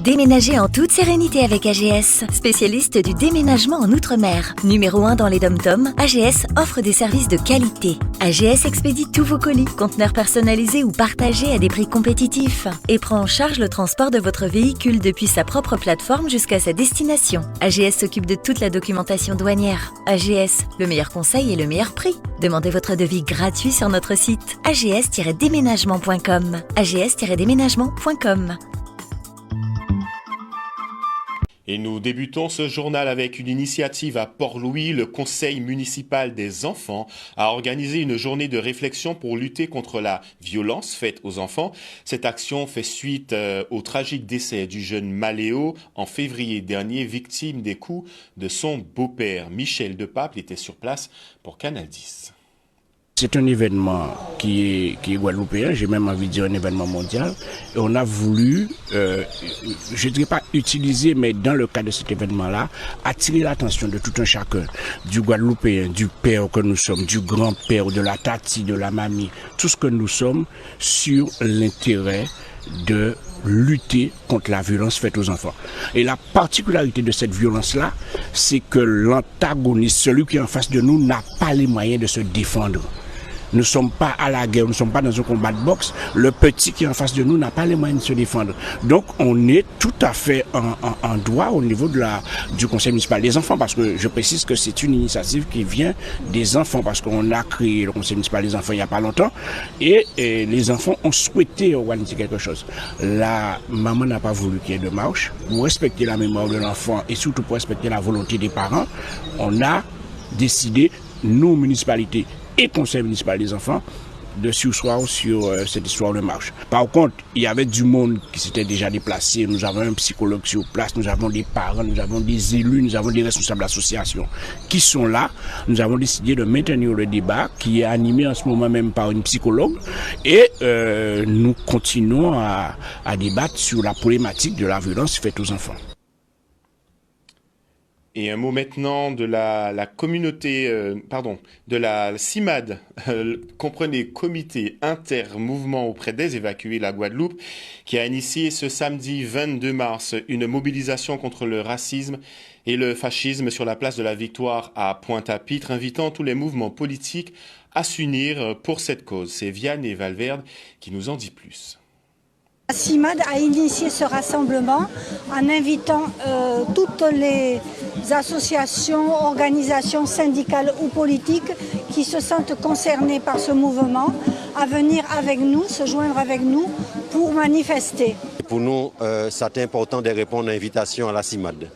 Déménagez en toute sérénité avec AGS, spécialiste du déménagement en Outre-mer. Numéro 1 dans les DOM-TOM, AGS offre des services de qualité. AGS expédie tous vos colis, conteneurs personnalisés ou partagés à des prix compétitifs et prend en charge le transport de votre véhicule depuis sa propre plateforme jusqu'à sa destination. AGS s'occupe de toute la documentation douanière. AGS, le meilleur conseil et le meilleur prix. Demandez votre devis gratuit sur notre site ags-déménagement.com. ags-déménagement.com. Et nous débutons ce journal avec une initiative à Port-Louis. Le Conseil municipal des enfants a organisé une journée de réflexion pour lutter contre la violence faite aux enfants. Cette action fait suite au tragique décès du jeune Maléo en février dernier, victime des coups de son beau-père. Michel Depaple était sur place pour Canal 10. C'est un événement qui est guadeloupéen, j'ai même envie de dire un événement mondial. Et on a voulu, je ne dirais pas utiliser, mais dans le cadre de cet événement-là, attirer l'attention de tout un chacun, du Guadeloupéen, du père que nous sommes, du grand-père, de la tati, de la mamie, tout ce que nous sommes, sur l'intérêt de lutter contre la violence faite aux enfants. Et la particularité de cette violence-là, c'est que l'antagoniste, celui qui est en face de nous, n'a pas les moyens de se défendre. Nous ne sommes pas à la guerre, nous ne sommes pas dans un combat de boxe. Le petit qui est en face de nous n'a pas les moyens de se défendre. Donc on est tout à fait en droit au niveau du conseil municipal des enfants, parce que je précise que c'est une initiative qui vient des enfants, parce qu'on a créé le conseil municipal des enfants il n'y a pas longtemps, et les enfants ont souhaité organiser quelque chose. La maman n'a pas voulu qu'il y ait de marche. Pour respecter la mémoire de l'enfant et surtout pour respecter la volonté des parents, on a décidé, nous, municipalités, et conseil municipal des enfants, de sursoir sur cette histoire de marche. Par contre, il y avait du monde qui s'était déjà déplacé. Nous avons un psychologue sur place, nous avons des parents, nous avons des élus, nous avons des responsables d'associations qui sont là. Nous avons décidé de maintenir le débat qui est animé en ce moment même par une psychologue et nous continuons à débattre sur la problématique de la violence faite aux enfants. Et un mot maintenant de la communauté, de la CIMAD, comprenez Comité Inter-Mouvement auprès des évacués, la Guadeloupe, qui a initié ce samedi 22 mars une mobilisation contre le racisme et le fascisme sur la place de la Victoire à Pointe-à-Pitre, invitant tous les mouvements politiques à s'unir pour cette cause. C'est Vianney Valverde qui nous en dit plus. La CIMAD a initié ce rassemblement en invitant toutes les associations, organisations syndicales ou politiques qui se sentent concernées par ce mouvement à venir avec nous, se joindre avec nous pour manifester. Pour nous, c'est important de répondre à l'invitation à la CIMAD.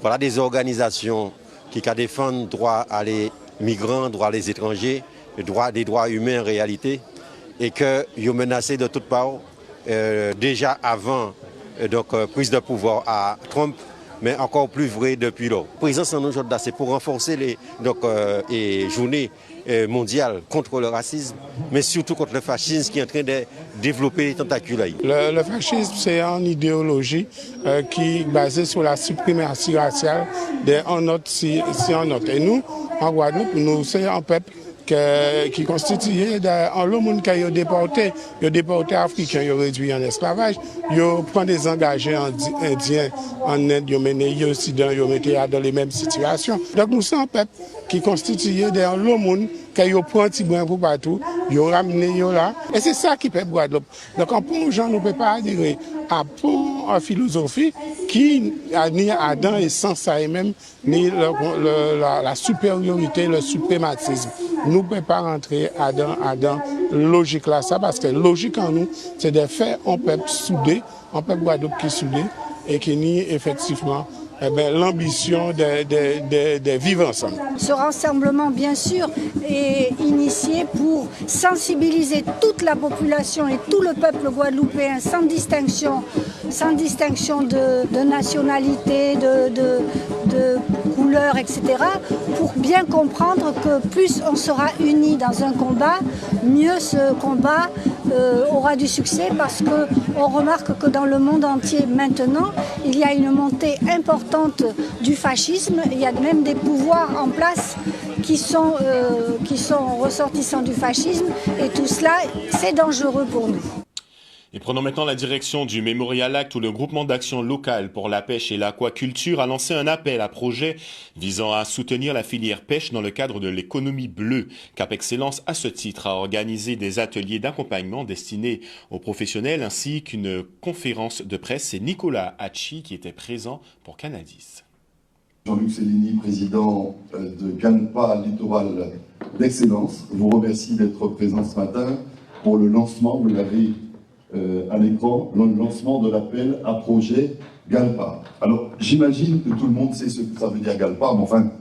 Voilà des organisations qui défendent droit à les migrants, droit à les étrangers, des droits humains en réalité, et que sont menacés de toutes parts. Déjà avant prise de pouvoir à Trump, mais encore plus vrai depuis lors. La présence en aujourd'hui, c'est pour renforcer les journées mondiales contre le racisme, mais surtout contre le fascisme qui est en train de développer les tentacules. Le fascisme, c'est une idéologie qui est basée sur la suprématie raciale d'un autre si un autre. Et nous, en Guadeloupe, nous sommes un peuple qui constituait en le monde qui a déporté africains, ils ont réduit en esclavage, ils ont pris des engagés indiens en Inde, ils ont mené au Soudan, ils ont mis dans les mêmes situations. Donc nous sommes un peuple qui constituait dans le monde qui a pris un petit brin pour partout, ils ont ramené là. Et c'est ça qui fait Guadeloupe. Donc en pour gens, nous ne pouvons pas adhérer à une philosophie qui a ni Adam et sans ça et même ni la supériorité, le suprématisme. Nous ne pouvons pas rentrer dans logique là, ça, parce que logique en nous, c'est de faire un peuple soudé, un peuple Guadeloupe qui est soudé et qui nie effectivement l'ambition de vivre ensemble. Ce rassemblement, bien sûr, est initié pour sensibiliser toute la population et tout le peuple guadeloupéen sans distinction de nationalité, de couleur, etc., pour bien comprendre que plus on sera unis dans un combat, mieux ce combat aura du succès, parce qu'on remarque que dans le monde entier maintenant, il y a une montée importante du fascisme. Il y a même des pouvoirs en place qui sont ressortissants du fascisme, et tout cela, c'est dangereux pour nous. Et prenons maintenant la direction du Memorial Act où le groupement d'action locale pour la pêche et l'aquaculture a lancé un appel à projet visant à soutenir la filière pêche dans le cadre de l'économie bleue. Cap Excellence, à ce titre, a organisé des ateliers d'accompagnement destinés aux professionnels ainsi qu'une conférence de presse. C'est Nicolas Hachi qui était présent pour Canadis. Jean-Luc Cellini, président de GANPA Littoral d'Excellence, vous remercie d'être présent ce matin pour le lancement, vous l'avez à l'écran, le lancement de l'appel à projet GALPA. Alors, j'imagine que tout le monde sait ce que ça veut dire GALPA, mais enfin,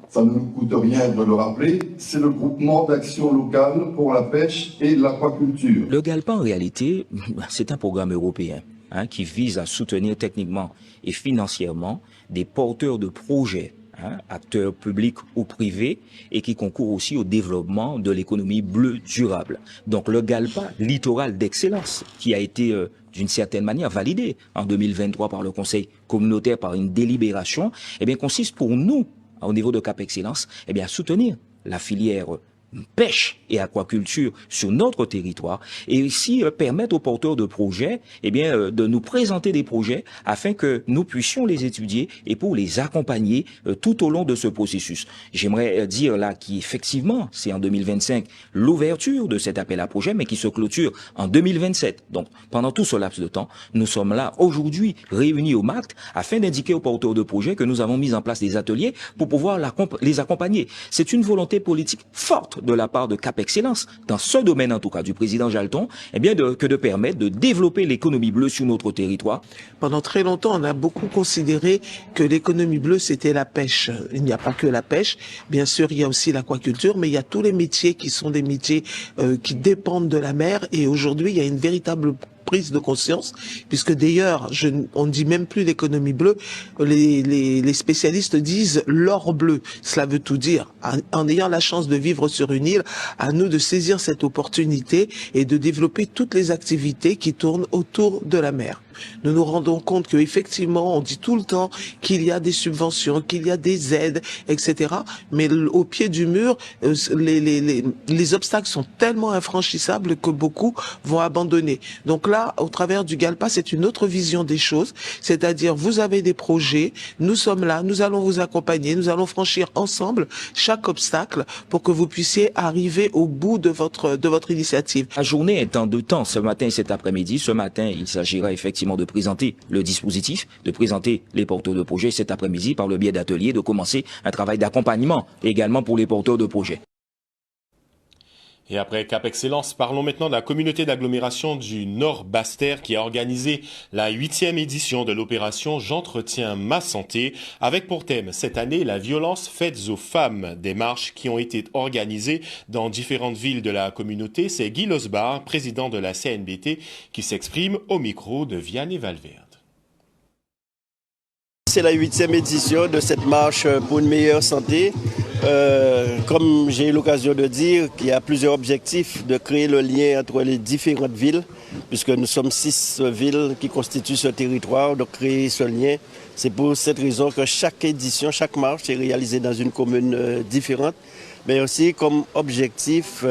ça ne nous coûte rien de le rappeler. C'est le groupement d'action locale pour la pêche et l'aquaculture. Le GALPA, en réalité, c'est un programme européen qui vise à soutenir techniquement et financièrement des porteurs de projets, acteurs publics ou privés, et qui concourent aussi au développement de l'économie bleue durable. Donc le GALPA, littoral d'excellence, qui a été d'une certaine manière validé en 2023 par le Conseil communautaire par une délibération, consiste pour nous, au niveau de Cap Excellence, à soutenir la filière pêche et aquaculture sur notre territoire et aussi permettre aux porteurs de projets de nous présenter des projets afin que nous puissions les étudier et pour les accompagner tout au long de ce processus. J'aimerais dire là qu'effectivement, c'est en 2025 l'ouverture de cet appel à projet, mais qui se clôture en 2027. Donc, pendant tout ce laps de temps, nous sommes là aujourd'hui réunis au MACT afin d'indiquer aux porteurs de projets que nous avons mis en place des ateliers pour pouvoir les accompagner. C'est une volonté politique forte de la part de Cap Excellence, dans ce domaine en tout cas du président Jalton, que de permettre de développer l'économie bleue sur notre territoire. Pendant très longtemps, on a beaucoup considéré que l'économie bleue, c'était la pêche. Il n'y a pas que la pêche, bien sûr, il y a aussi l'aquaculture, mais il y a tous les métiers qui sont des métiers qui dépendent de la mer, et aujourd'hui, il y a une véritable prise de conscience, puisque d'ailleurs, on ne dit même plus l'économie bleue, les spécialistes disent l'or bleu. Cela veut tout dire. En ayant la chance de vivre sur une île, à nous de saisir cette opportunité et de développer toutes les activités qui tournent autour de la mer. Nous nous rendons compte qu'effectivement, on dit tout le temps qu'il y a des subventions, qu'il y a des aides, etc. Mais au pied du mur, les obstacles sont tellement infranchissables que beaucoup vont abandonner. Donc là, au travers du GALPA, c'est une autre vision des choses. C'est-à-dire, vous avez des projets, nous sommes là, nous allons vous accompagner, nous allons franchir ensemble chaque obstacle pour que vous puissiez arriver au bout de votre initiative. La journée est en deux temps, ce matin et cet après-midi. Ce matin, il s'agira effectivement de présenter le dispositif, de présenter les porteurs de projets cet après-midi par le biais d'ateliers, de commencer un travail d'accompagnement également pour les porteurs de projets. Et après Cap Excellence, parlons maintenant de la communauté d'agglomération du Nord Basse-Terre qui a organisé la 8e édition de l'opération J'entretiens ma santé, avec pour thème cette année la violence faite aux femmes. Des marches qui ont été organisées dans différentes villes de la communauté. C'est Guy Losbar, président de la CNBT, qui s'exprime au micro de Vianney Valverde. C'est la 8e édition de cette marche pour une meilleure santé. Comme j'ai eu l'occasion de dire, qu'il y a plusieurs objectifs de créer le lien entre les différentes villes, puisque nous sommes 6 villes qui constituent ce territoire, de créer ce lien. C'est pour cette raison que chaque édition, chaque marche est réalisée dans une commune différente, mais aussi comme objectif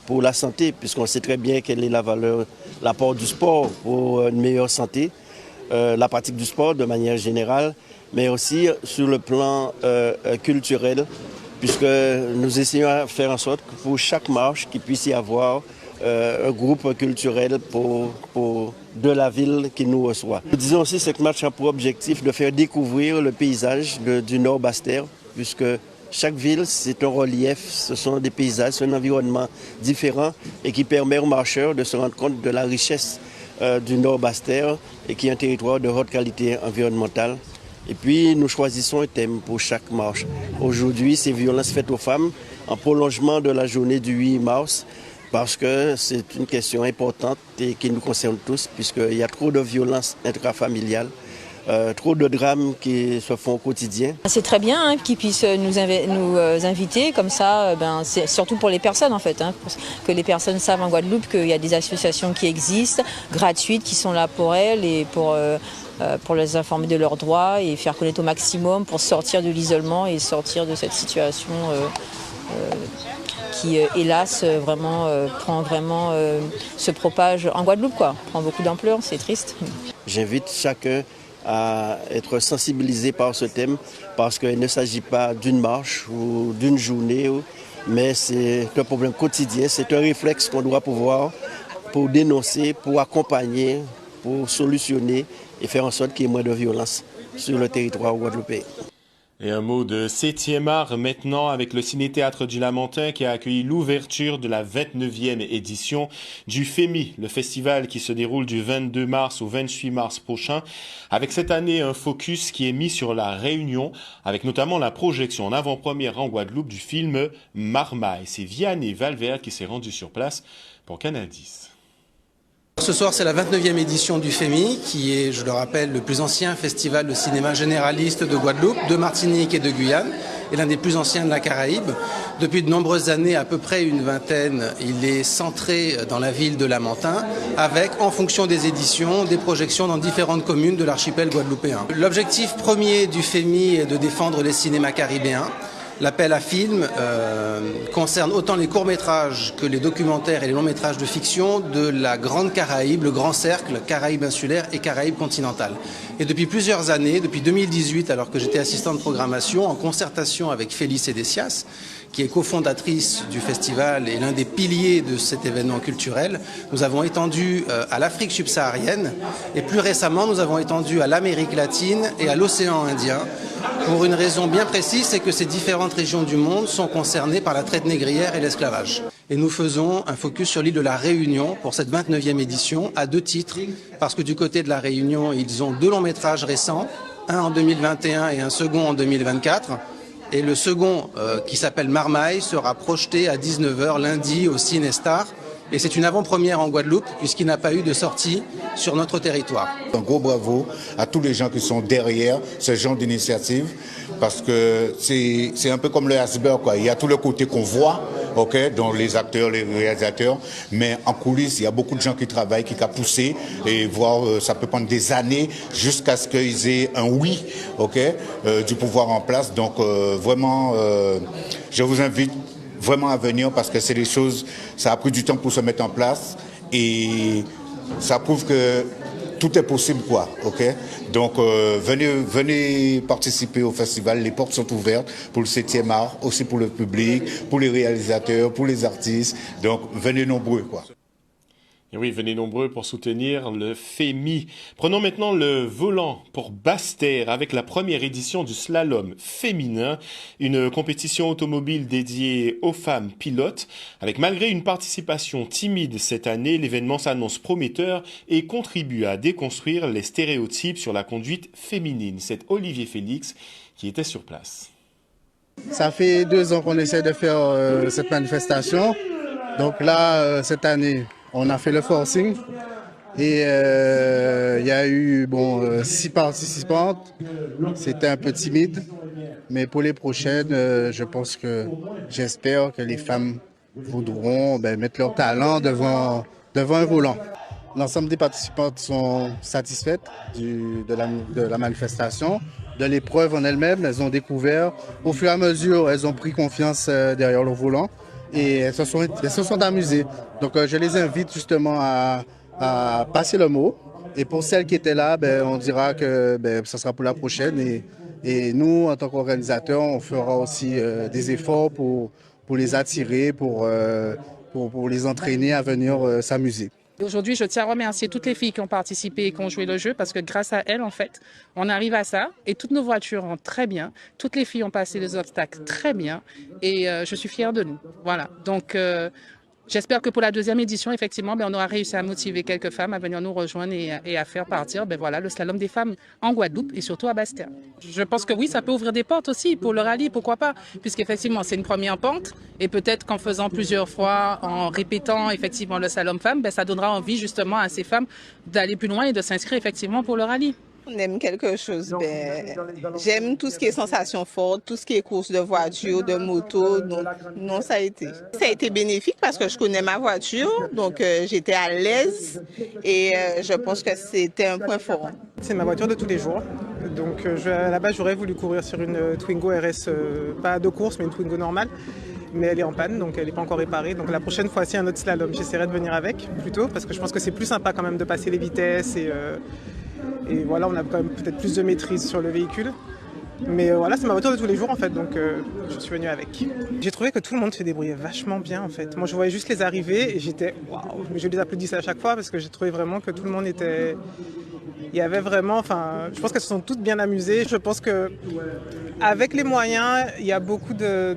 pour la santé, puisqu'on sait très bien quelle est la valeur, l'apport du sport pour une meilleure santé. La pratique du sport de manière générale, mais aussi sur le plan culturel, puisque nous essayons de faire en sorte que pour chaque marche, qu'il puisse y avoir un groupe culturel de la ville qui nous reçoit. Nous disons aussi que cette marche a pour objectif de faire découvrir le paysage du Nord Basse-Terre, puisque chaque ville, c'est un relief, ce sont des paysages, c'est un environnement différent et qui permet aux marcheurs de se rendre compte de la richesse du Nord Basse-Terre et qui est un territoire de haute qualité environnementale. Et puis nous choisissons un thème pour chaque marche. Aujourd'hui, c'est violences faites aux femmes en prolongement de la journée du 8 mars parce que c'est une question importante et qui nous concerne tous puisqu'il y a trop de violences intrafamiliales. Trop de drames qui se font au quotidien. C'est très bien qu'ils puissent nous inviter, comme ça, c'est surtout pour les personnes en fait, que les personnes savent en Guadeloupe qu'il y a des associations qui existent, gratuites, qui sont là pour elles et pour les informer de leurs droits et faire connaître au maximum pour sortir de l'isolement et sortir de cette situation qui, hélas, vraiment se propage en Guadeloupe, quoi. Prend beaucoup d'ampleur, c'est triste. J'invite chacun à être sensibilisé par ce thème parce qu'il ne s'agit pas d'une marche ou d'une journée, mais c'est un problème quotidien, c'est un réflexe qu'on doit pouvoir pour dénoncer, pour accompagner, pour solutionner et faire en sorte qu'il y ait moins de violence sur le territoire guadeloupéen. Et un mot de 7e art maintenant avec le Ciné-Théâtre du Lamentin qui a accueilli l'ouverture de la 29e édition du FEMI, le festival qui se déroule du 22 mars au 28 mars prochain, avec cette année un focus qui est mis sur la Réunion, avec notamment la projection en avant-première en Guadeloupe du film Marmaille. C'est Vianney Valverde qui s'est rendu sur place pour Canal 10. Ce soir, c'est la 29e édition du FEMI, qui est, je le rappelle, le plus ancien festival de cinéma généraliste de Guadeloupe, de Martinique et de Guyane, et l'un des plus anciens de la Caraïbe. Depuis de nombreuses années, à peu près une vingtaine, il est centré dans la ville de Lamentin, avec, en fonction des éditions, des projections dans différentes communes de l'archipel guadeloupéen. L'objectif premier du FEMI est de défendre les cinémas caribéens. L'appel à films concerne autant les courts-métrages que les documentaires et les longs-métrages de fiction de la Grande Caraïbe, le Grand Cercle, Caraïbe insulaire et Caraïbe continentale. Et depuis plusieurs années, depuis 2018, alors que j'étais assistant de programmation, en concertation avec Félix Edessias, qui est cofondatrice du festival et l'un des piliers de cet événement culturel, nous avons étendu à l'Afrique subsaharienne et plus récemment, nous avons étendu à l'Amérique latine et à l'océan Indien pour une raison bien précise, c'est que ces différentes régions du monde sont concernées par la traite négrière et l'esclavage. Et nous faisons un focus sur l'île de la Réunion pour cette 29e édition à 2 titres, parce que du côté de la Réunion, ils ont 2 longs métrages récents, un en 2021 et un second en 2024. Et le second, qui s'appelle Marmaille, sera projeté à 19h lundi au Cinestar. Et c'est une avant-première en Guadeloupe, puisqu'il n'a pas eu de sortie sur notre territoire. Un gros bravo à tous les gens qui sont derrière ce genre d'initiative, parce que c'est un peu comme le iceberg, quoi. Il y a tout le côté qu'on voit, ok, dont les acteurs, les réalisateurs, mais en coulisses, il y a beaucoup de gens qui travaillent, qui ont poussé, et voir, ça peut prendre des années jusqu'à ce qu'ils aient un oui, ok, du pouvoir en place. Donc vraiment, je vous invite vraiment à venir parce que c'est des choses, ça a pris du temps pour se mettre en place et ça prouve que tout est possible, quoi, ok? Donc venez participer au festival, les portes sont ouvertes pour le 7e art, aussi pour le public, pour les réalisateurs, pour les artistes, donc venez nombreux, quoi. Et oui, venez nombreux pour soutenir le FEMI. Prenons maintenant le volant pour Basse-Terre avec la première édition du slalom féminin, une compétition automobile dédiée aux femmes pilotes. Avec malgré une participation timide cette année, l'événement s'annonce prometteur et contribue à déconstruire les stéréotypes sur la conduite féminine. C'est Olivier Félix qui était sur place. Ça fait 2 ans qu'on essaie de faire cette manifestation. Donc là, cette année, on a fait le forcing et il y a eu 6 participantes. C'était un peu timide, mais pour les prochaines, j'espère que les femmes voudront mettre leur talent devant un volant. L'ensemble des participantes sont satisfaites de la manifestation, de l'épreuve en elle-même. Elles ont découvert, au fur et à mesure, elles ont pris confiance derrière le volant. Et elles se sont amusées. Donc je les invite justement à passer le mot. Et pour celles qui étaient là, on dira que ça sera pour la prochaine. Et nous, en tant qu'organisateurs, on fera aussi des efforts pour les attirer, pour les entraîner à venir s'amuser. Aujourd'hui, je tiens à remercier toutes les filles qui ont participé et qui ont joué le jeu parce que grâce à elles, en fait, on arrive à ça et toutes nos voitures rentrent très bien. Toutes les filles ont passé les obstacles très bien et je suis fière de nous. Voilà. Donc, j'espère que pour la 2e édition, effectivement, on aura réussi à motiver quelques femmes à venir nous rejoindre et à faire partir le slalom des femmes en Guadeloupe et surtout à Basse-Terre. Je pense que oui, ça peut ouvrir des portes aussi pour le rallye, pourquoi pas, puisqu'effectivement, c'est une première pente et peut-être qu'en faisant plusieurs fois, en répétant effectivement le slalom femme, ça donnera envie justement à ces femmes d'aller plus loin et de s'inscrire effectivement pour le rallye. On aime quelque chose, j'aime tout ce qui est sensation forte, tout ce qui est course de voiture, de moto, donc non, ça a été bénéfique parce que je connais ma voiture, donc j'étais à l'aise et je pense que c'était un point fort. C'est ma voiture de tous les jours, donc à la base j'aurais voulu courir sur une Twingo RS, pas de course mais une Twingo normale. mais elle est en panne, donc elle n'est pas encore réparée. Donc la prochaine fois, s'il y a un autre slalom, j'essaierai de venir avec plutôt, parce que je pense que c'est plus sympa quand même de passer les vitesses et voilà, on a quand même peut-être plus de maîtrise sur le véhicule. Mais voilà, c'est ma voiture de tous les jours en fait, donc je suis venu avec. J'ai trouvé que tout le monde se débrouillait vachement bien en fait. Moi je voyais juste les arrivées et j'étais waouh, je les applaudissais à chaque fois parce que j'ai trouvé vraiment que tout le monde était... Il y avait vraiment, enfin, je pense qu'elles se sont toutes bien amusées. Je pense que avec les moyens, il y a beaucoup de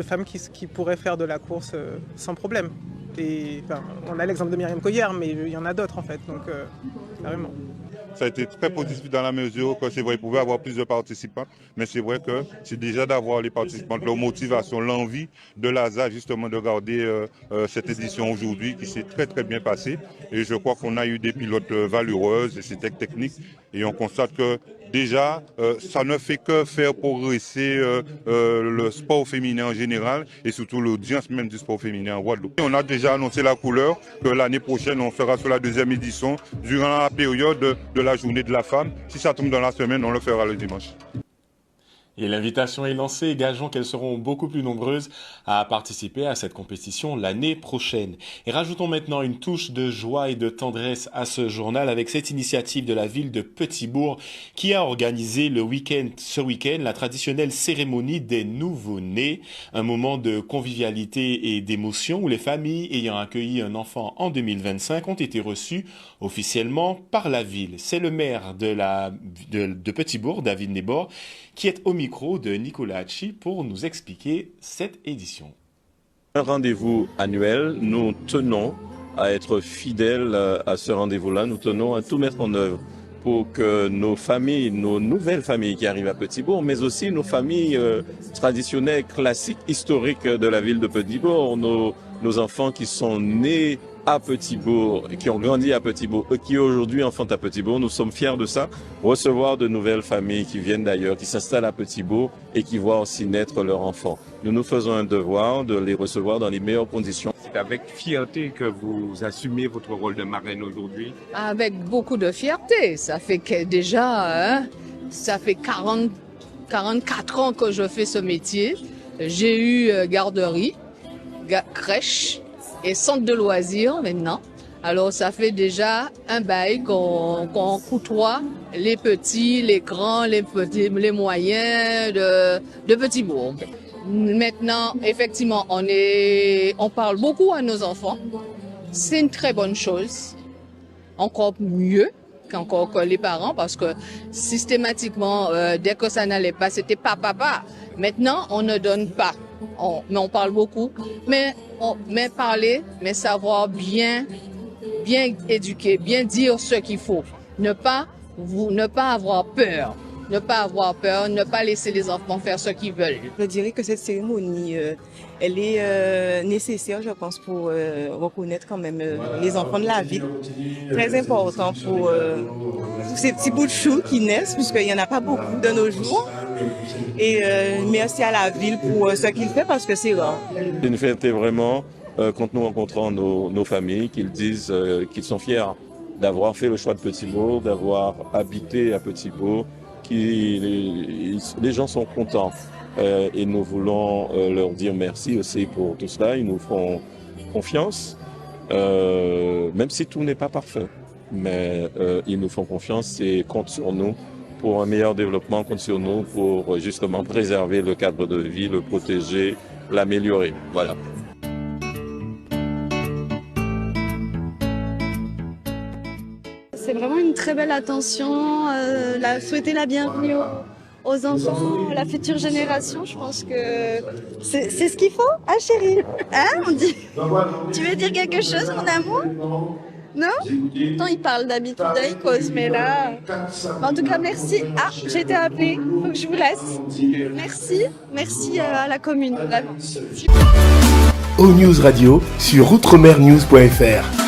femmes qui pourraient faire de la course sans problème. Et, enfin, on a l'exemple de Myriam Coyer, mais il y en a d'autres en fait, donc carrément. Ça a été très positif dans la mesure que c'est vrai, il pouvait y avoir plus de participants, mais c'est vrai que c'est déjà d'avoir les participants, leur motivation, l'envie de l'ASA justement de garder cette édition aujourd'hui qui s'est très très bien passée. Et je crois qu'on a eu des pilotes valeureuses et c'était technique. Et on constate que déjà, ça ne fait que faire progresser le sport féminin en général et surtout l'audience même du sport féminin en Guadeloupe. On a déjà annoncé la couleur que l'année prochaine, on sera sur la 2e édition durant la période de la journée de la femme. Si ça tombe dans la semaine, on le fera le dimanche. Et l'invitation est lancée, gageons qu'elles seront beaucoup plus nombreuses à participer à cette compétition l'année prochaine. Et rajoutons maintenant une touche de joie et de tendresse à ce journal avec cette initiative de la ville de Petit-Bourg qui a organisé ce week-end la traditionnelle cérémonie des nouveau-nés, un moment de convivialité et d'émotion où les familles ayant accueilli un enfant en 2025 ont été reçues officiellement par la ville. C'est le maire de Petit-Bourg, David Nebor, qui est au micro de Nicolas Hachi pour nous expliquer cette édition. Un rendez-vous annuel, nous tenons à être fidèles à ce rendez-vous-là, nous tenons à tout mettre en œuvre pour que nos familles, nos nouvelles familles qui arrivent à Petit-Bourg, mais aussi nos familles traditionnelles, classiques, historiques de la ville de Petit-Bourg, nos enfants qui sont nés à Petit-Bourg, qui ont grandi à Petit-Bourg, qui aujourd'hui enfantent à Petit-Bourg. Nous sommes fiers de ça, recevoir de nouvelles familles qui viennent d'ailleurs, qui s'installent à Petit-Bourg et qui voient aussi naître leurs enfants. Nous nous faisons un devoir de les recevoir dans les meilleures conditions. C'est avec fierté que vous assumez votre rôle de marraine aujourd'hui? Avec beaucoup de fierté. Ça fait que déjà, ça fait 44 ans que je fais ce métier. J'ai eu garderie, crèche et centre de loisirs maintenant. Alors ça fait déjà un bail qu'on côtoie les petits, les grands, les petits, les moyens de Petit-Bourg. Maintenant, effectivement, on parle beaucoup à nos enfants. C'est une très bonne chose. Encore mieux qu'encore que les parents, parce que systématiquement, dès que ça n'allait pas, c'était papa. Maintenant, on ne donne pas. Mais on parle beaucoup. Mais parler, mais savoir bien éduquer, bien dire ce qu'il faut. Ne pas avoir peur. Ne pas avoir peur, ne pas laisser les enfants faire ce qu'ils veulent. Je dirais que cette cérémonie, elle est nécessaire, je pense, pour reconnaître quand même les enfants de la ville. Très important pour ces petits bouts de chou qui naissent, puisqu'il n'y en a pas beaucoup de nos jours. Et merci à la ville pour ce qu'il fait, parce que c'est rare. C'est une fierté vraiment quand nous rencontrons nos familles, qu'ils disent qu'ils sont fiers d'avoir fait le choix de Petit-Bourg, d'avoir habité à Petit-Bourg. Les gens sont contents et nous voulons leur dire merci aussi pour tout cela. Ils nous font confiance, même si tout n'est pas parfait. Mais ils nous font confiance et comptent sur nous pour un meilleur développement, comptent sur nous pour justement préserver le cadre de vie, le protéger, l'améliorer. Voilà. C'est vraiment une très belle attention, souhaiter la bienvenue aux enfants, à la future génération. Je pense que c'est ce qu'il faut, hein chérie? Hein, on dit. Tu veux dire quelque chose, mon amour? Non? Pourtant, il parle d'habitude, il cause, mais là... En tout cas, merci. Ah, j'ai été appelée, faut que je vous laisse. Merci à la commune, vraiment. O-News Radio sur outremernews.fr.